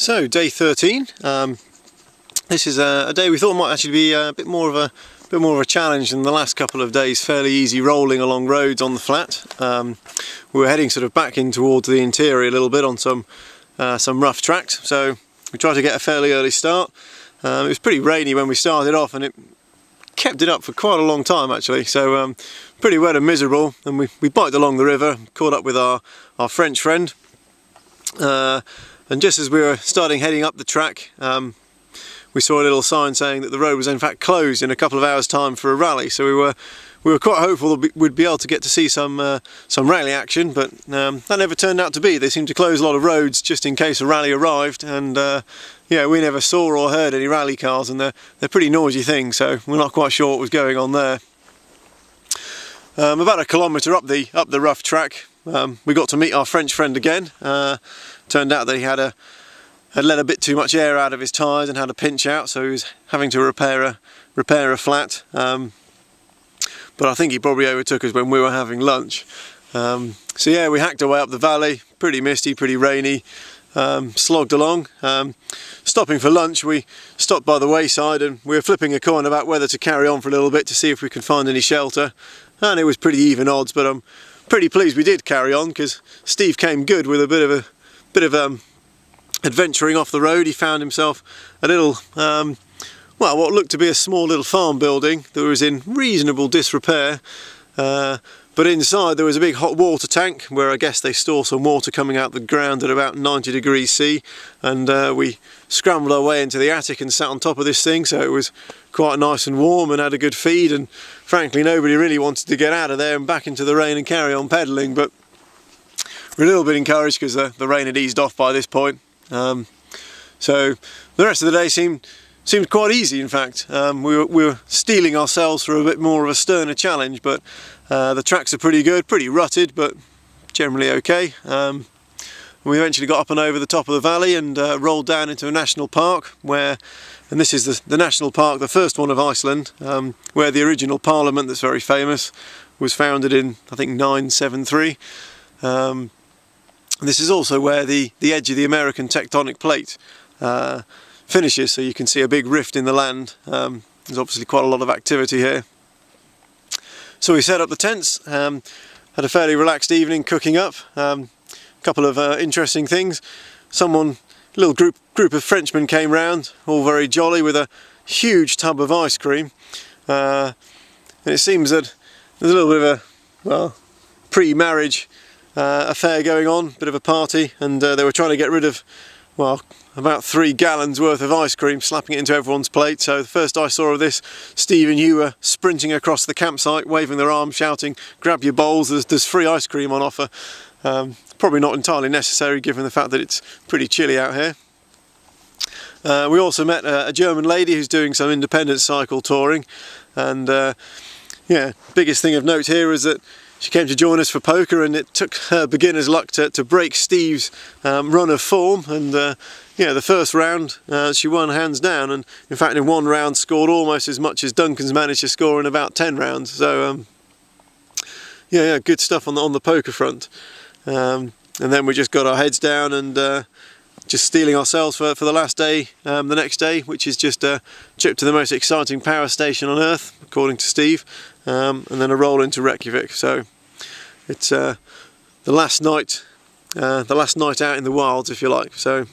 So day 13. This is a day we thought might actually be a bit more of a challenge than the last couple of days. Fairly easy rolling along roads on the flat. We were heading sort of back in towards the interior a little bit on some rough tracks. So we tried to get a fairly early start. It was pretty rainy when we started off, and it kept it up for quite a long time actually. So pretty wet and miserable. And we biked along the river, caught up with our French friend. And just as we were heading up the track, we saw a little sign saying that the road was in fact closed in a couple of hours' time for a rally. So we were quite hopeful that we'd be able to get to see some rally action, but that never turned out to be. They seemed to close a lot of roads just in case a rally arrived, and yeah, we never saw or heard any rally cars, and they're pretty noisy things, so we're not quite sure what was going on there. About a kilometre up the rough track, we got to meet our French friend again. Turned out that he had let a bit too much air out of his tyres and had a pinch out, so he was having to repair a flat. But I think he probably overtook us when we were having lunch. So yeah, we hacked our way up the valley, pretty misty, pretty rainy, slogged along. Stopping for lunch, we stopped by the wayside and we were flipping a coin about whether to carry on for a little bit to see if we could find any shelter. And it was pretty even odds, but I'm pretty pleased we did carry on, because Steve came good with a bit of adventuring off the road. He found himself a little, well, what looked to be a small little farm building that was in reasonable disrepair, but inside there was a big hot water tank where I guess they store some water coming out the ground at about 90 degrees C, and we scrambled our way into the attic and sat on top of this thing, so it was quite nice and warm and had a good feed, and frankly nobody really wanted to get out of there and back into the rain and carry on pedalling, but we're a little bit encouraged because the rain had eased off by this point. So the rest of the day seemed quite easy. In fact, we were steeling ourselves for a bit more of a sterner challenge, but the tracks are pretty good, pretty rutted, but generally okay. We eventually got up and over the top of the valley and rolled down into a national park where, and this is the national park, the first one of Iceland, where the original parliament that's very famous was founded in, I think, 973. This is also where the edge of the American tectonic plate finishes, so you can see a big rift in the land. There's obviously quite a lot of activity here. So we set up the tents, had a fairly relaxed evening cooking up. A couple of interesting things. A little group of Frenchmen came round, all very jolly, with a huge tub of ice cream. And it seems that there's a little bit of a, well, pre-marriage affair going on, bit of a party, and they were trying to get rid of, well, about 3 gallons worth of ice cream, slapping it into everyone's plate. So the first I saw of this, Steve and you were sprinting across the campsite, waving their arms, shouting, "Grab your bowls, there's free ice cream on offer." Probably not entirely necessary given the fact that it's pretty chilly out here. We also met a German lady who's doing some independent cycle touring, and yeah, biggest thing of note here is that she came to join us for poker, and it took her beginner's luck to break Steve's run of form, and yeah, the first round she won hands down, and in fact in one round scored almost as much as Duncan's managed to score in about 10 rounds. So yeah, good stuff on the poker front. And then we just got our heads down and just steeling ourselves for the last day, the next day, which is just a trip to the most exciting power station on Earth, according to Steve, and then a roll into Reykjavik. So it's the last night out in the wilds, if you like. So